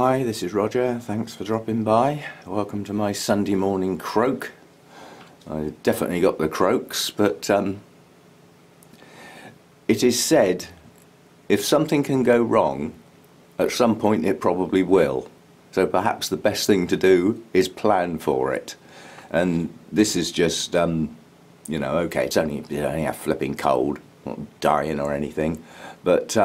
Hi, this is Roger. Thanks for dropping by. Welcome to my Sunday morning croak. I definitely got the croaks, but it is said if something can go wrong, at some point it probably will. So perhaps the best thing to do is plan for it. And this is just, you know, okay, it's only a flipping cold, not dying or anything, but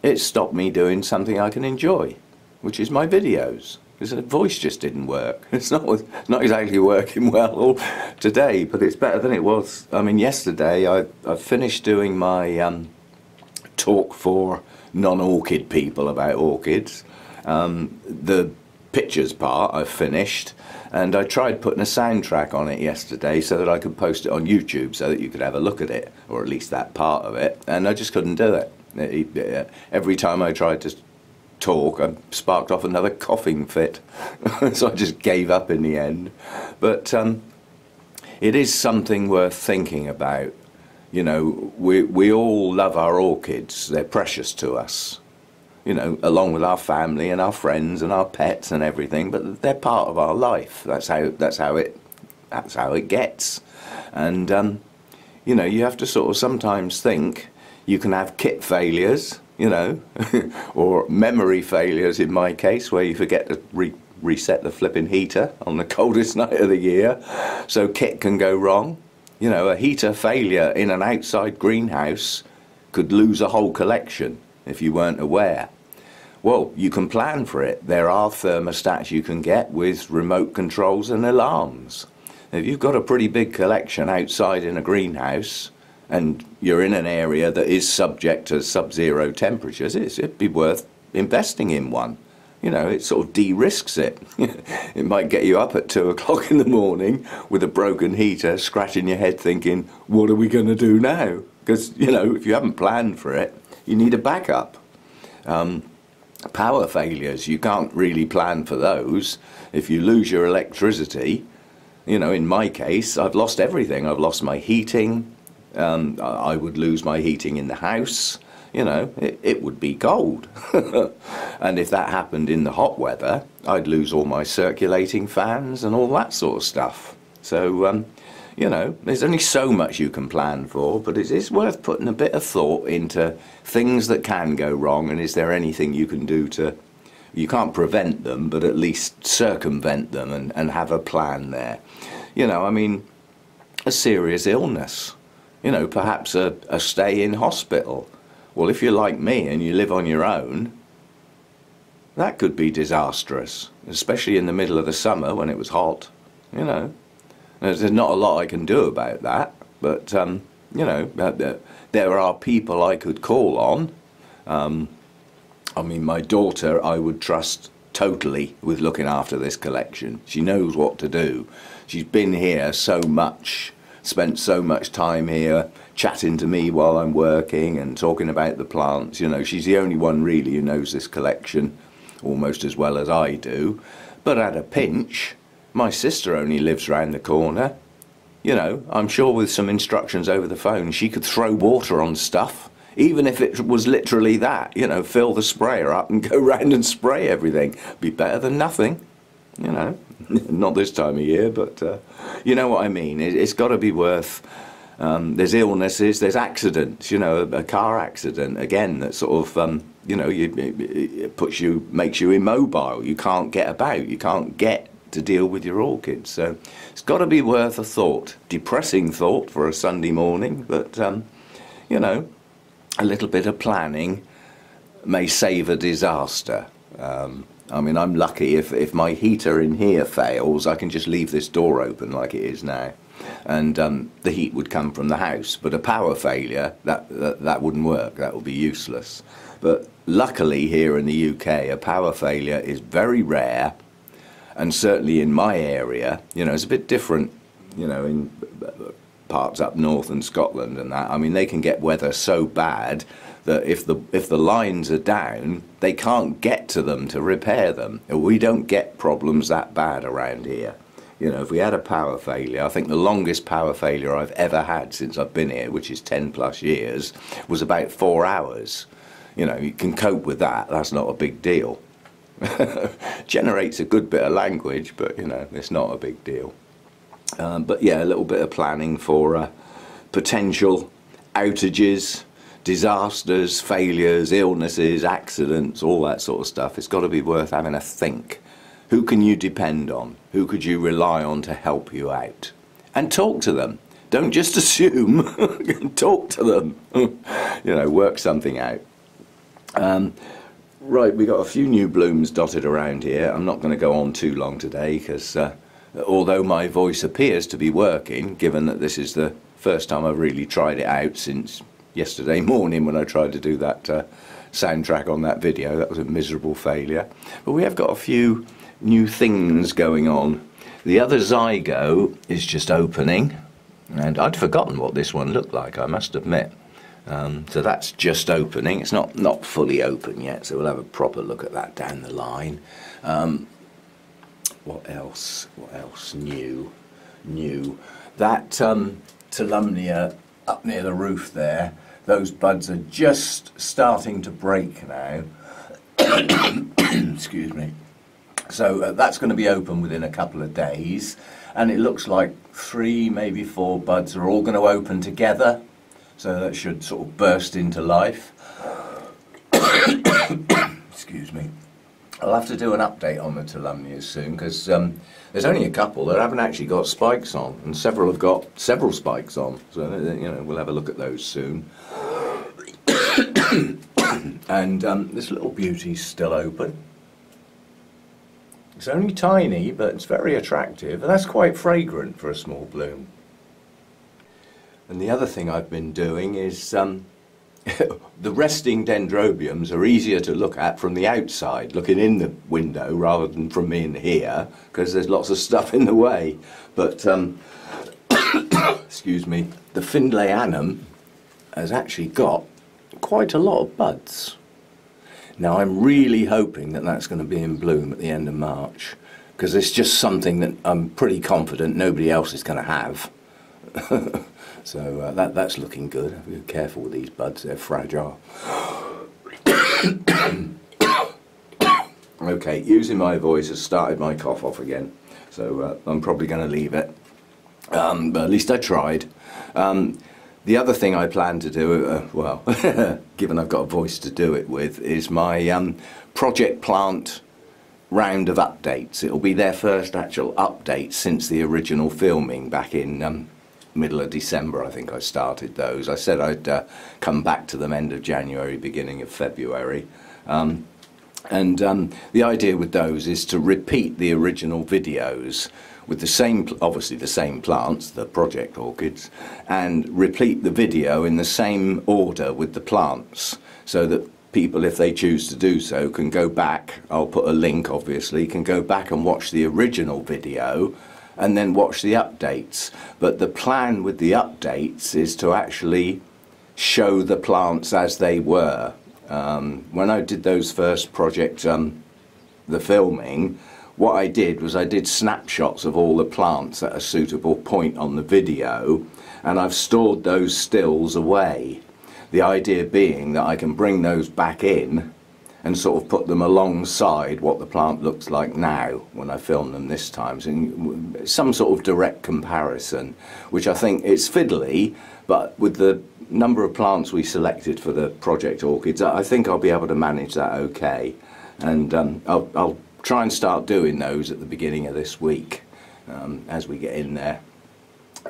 it stopped me doing something I can enjoy, which is my videos, because the voice just didn't work. It's not exactly working well today, but it's better than it was. I mean, yesterday I finished doing my talk for non-orchid people about orchids. The pictures part I've finished, and I tried putting a soundtrack on it yesterday so that I could post it on YouTube so that you could have a look at it, or at least that part of it, and I just couldn't do it. Every time I tried to talk, I sparked off another coughing fit. So I just gave up in the end. But it is something worth thinking about. You know, we all love our orchids. They're precious to us, you know, along with our family and our friends and our pets and everything, but they're part of our life. That's how it gets. And you know, you have to sort of sometimes think you can have kit failures, you know, or memory failures in my case, where you forget to reset the flipping heater on the coldest night of the year, so kit can go wrong. You know, a heater failure in an outside greenhouse could lose a whole collection if you weren't aware. Well, you can plan for it. There are thermostats you can get with remote controls and alarms. If you've got a pretty big collection outside in a greenhouse, and you're in an area that is subject to sub-zero temperatures, it'd be worth investing in one. You know, it sort of de-risks it. It might get you up at 2 o'clock in the morning with a broken heater, scratching your head thinking, what are we going to do now? Because, you know, if you haven't planned for it, you need a backup. Power failures, you can't really plan for those. If you lose your electricity, you know, in my case, I've lost everything. I've lost my heating. I would lose my heating in the house. You know, it would be cold. And if that happened in the hot weather, I'd lose all my circulating fans and all that sort of stuff. So, you know, there's only so much you can plan for, but it's worth putting a bit of thought into things that can go wrong, and is there anything you can do to, you can't prevent them, but at least circumvent them and have a plan there. You know, I mean, a serious illness. You know, perhaps a stay in hospital. Well, if you're like me and you live on your own, that could be disastrous, especially in the middle of the summer when it was hot. You know, there's not a lot I can do about that, but, you know, there are people I could call on. I mean, my daughter I would trust totally with looking after this collection. She knows what to do. She's been here so much, spent so much time here chatting to me while I'm working and talking about the plants. You know, she's the only one really who knows this collection almost as well as I do. But at a pinch, my sister only lives round the corner. You know, I'm sure with some instructions over the phone she could throw water on stuff, even if it was literally that, you know, fill the sprayer up and go round and spray everything. Be better than nothing, you know. Not this time of year, but you know what I mean. It's got to be worth. There's illnesses, there's accidents. You know, a car accident again that sort of you know, it makes you immobile. You can't get about. You can't get to deal with your orchids. So it's got to be worth a thought. Depressing thought for a Sunday morning, but you know, a little bit of planning may save a disaster. I mean, I'm lucky if my heater in here fails, I can just leave this door open like it is now, and the heat would come from the house. But a power failure, that wouldn't work. That would be useless. But luckily here in the UK, a power failure is very rare, and certainly in my area, you know, it's a bit different, you know, in parts up north and Scotland and that. I mean, they can get weather so bad that if the lines are down, they can't get to them to repair them. We don't get problems that bad around here. You know, if we had a power failure, I think the longest power failure I've ever had since I've been here, which is 10+ years, was about 4 hours. You know, you can cope with that. That's not a big deal. Generates a good bit of language, but you know, it's not a big deal. But yeah, a little bit of planning for potential outages, disasters, failures, illnesses, accidents, all that sort of stuff. It's got to be worth having a think. Who can you depend on? Who could you rely on to help you out? And talk to them. Don't just assume. Talk to them. You know, work something out. Right, we got a few new blooms dotted around here. I'm not going to go on too long today because although my voice appears to be working, given that this is the first time I've really tried it out since yesterday morning when I tried to do that soundtrack on that video. That was a miserable failure. But we have got a few new things going on. The other zygo is just opening, and I'd forgotten what this one looked like, I must admit. So that's just opening. It's not fully open yet, so we'll have a proper look at that down the line. What else? What else new? That Tolumnia up near the roof there, those buds are just starting to break now. Excuse me. So that's going to be open within a couple of days, and it looks like 3, maybe 4 buds are all going to open together, so that should sort of burst into life. Excuse me. I'll have to do an update on the Tolumnias soon, because there's only a couple that haven't actually got spikes on, and several have got several spikes on, so you know, we'll have a look at those soon. And this little beauty's still open. It's only tiny, but it's very attractive, and that's quite fragrant for a small bloom. And the other thing I've been doing is the resting dendrobiums are easier to look at from the outside, looking in the window rather than from me in here, because there's lots of stuff in the way. But excuse me, the Findlayanum has actually got quite a lot of buds. Now I'm really hoping that that's going to be in bloom at the end of March, because it's just something that I'm pretty confident nobody else is going to have. So that's looking good. Be careful with these buds, they're fragile. Okay, using my voice has started my cough off again, so I'm probably going to leave it. But at least I tried. The other thing I plan to do, well, given I've got a voice to do it with, is my project plant round of updates. It'll be their first actual update since the original filming back in middle of December. I think I started those. I said I'd come back to them end of January, beginning of February. And the idea with those is to repeat the original videos with the same, obviously the same plants, the project orchids, and repeat the video in the same order with the plants, so that people, if they choose to do so, can go back, I'll put a link obviously, can go back and watch the original video and then watch the updates. But the plan with the updates is to actually show the plants as they were. When I did those first project, the filming, what I did was I did snapshots of all the plants at a suitable point on the video, and I've stored those stills away. The idea being that I can bring those back in and sort of put them alongside what the plant looks like now when I film them this time. So some sort of direct comparison, which I think it's fiddly, but with the number of plants we selected for the project orchids, I think I'll be able to manage that okay. And I'll try and start doing those at the beginning of this week, as we get in there,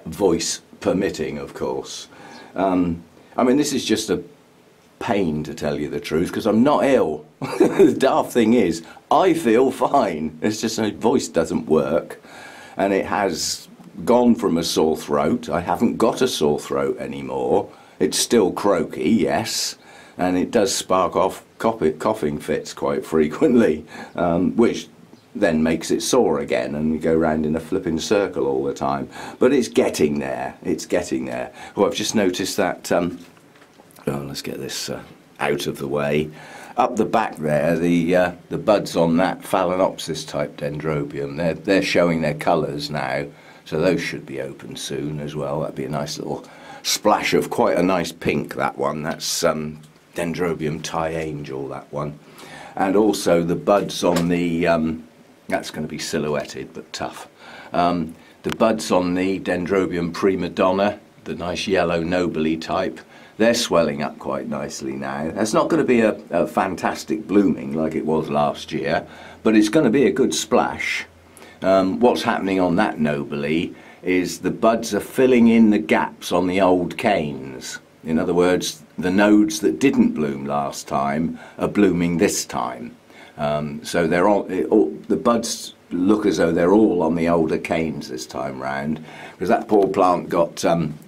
voice permitting, of course. I mean, this is just a pain, to tell you the truth, because I'm not ill. The daft thing is, I feel fine. It's just my voice doesn't work, and it has gone from a sore throat. I haven't got a sore throat anymore. It's still croaky, yes, and it does spark off coughing fits quite frequently, which then makes it sore again, and you go round in a flipping circle all the time. But it's getting there. It's getting there. Well, I've just noticed that. Let's get this out of the way. Up the back there, the buds on that Phalaenopsis type dendrobium, they're showing their colours now, so those should be open soon as well. That'd be a nice little splash of quite a nice pink. That one. That's Dendrobium Thai Angel. That one. and also the buds on the, that's going to be silhouetted but tough, the buds on the Dendrobium prima donna, the nice yellow nobly type, they're swelling up quite nicely now. That's not going to be a fantastic blooming like it was last year, but it's going to be a good splash. What's happening on that nobly is the buds are filling in the gaps on the old canes. In other words, the nodes that didn't bloom last time are blooming this time. So they're all, the buds look as though they're all on the older canes this time round, because that poor plant got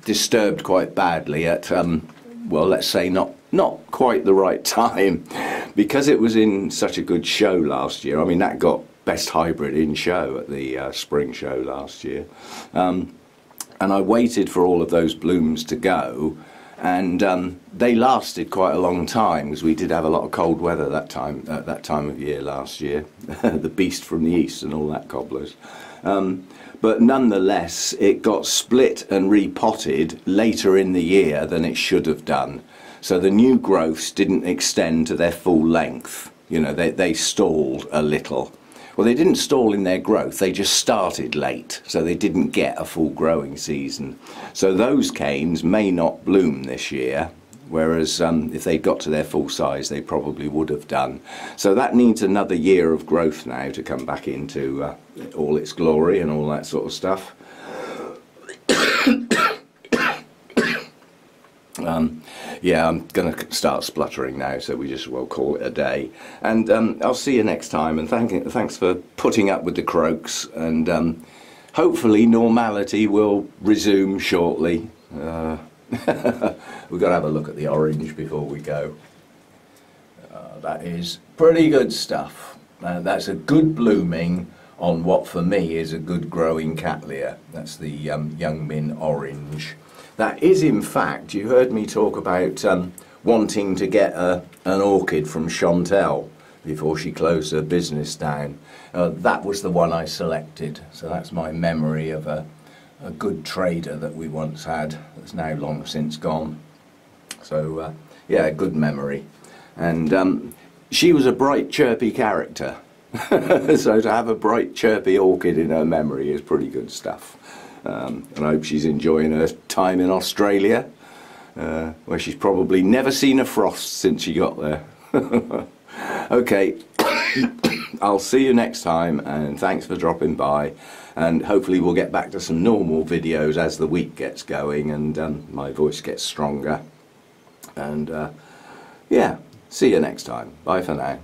disturbed quite badly at, well, let's say not quite the right time, because it was in such a good show last year. I mean, that got best hybrid in show at the spring show last year, and I waited for all of those blooms to go, and they lasted quite a long time, because we did have a lot of cold weather that time of year last year. The beast from the east and all that cobblers, but nonetheless it got split and repotted later in the year than it should have done, so the new growths didn't extend to their full length. You know, they stalled a little. Well, they didn't stall in their growth, they just started late, so they didn't get a full growing season. So those canes may not bloom this year, whereas if they got to their full size, they probably would have done. So that needs another year of growth now to come back into all its glory and all that sort of stuff. Yeah, I'm going to start spluttering now, so we just will call it a day. And I'll see you next time, and thanks for putting up with the croaks, and hopefully normality will resume shortly. We've got to have a look at the orange before we go. That is pretty good stuff. That's a good blooming on what for me is a good growing Cattleya. That's the Young Min Orange. That is, in fact, you heard me talk about wanting to get an orchid from Chantel before she closed her business down. That was the one I selected, so that's my memory of a good trader that we once had that's now long since gone. So yeah, good memory. And she was a bright, chirpy character. So to have a bright, chirpy orchid in her memory is pretty good stuff. And I hope she's enjoying her time in Australia, where she's probably never seen a frost since she got there. Okay, I'll see you next time, and thanks for dropping by, and hopefully we'll get back to some normal videos as the week gets going and my voice gets stronger. And yeah, see you next time. Bye for now.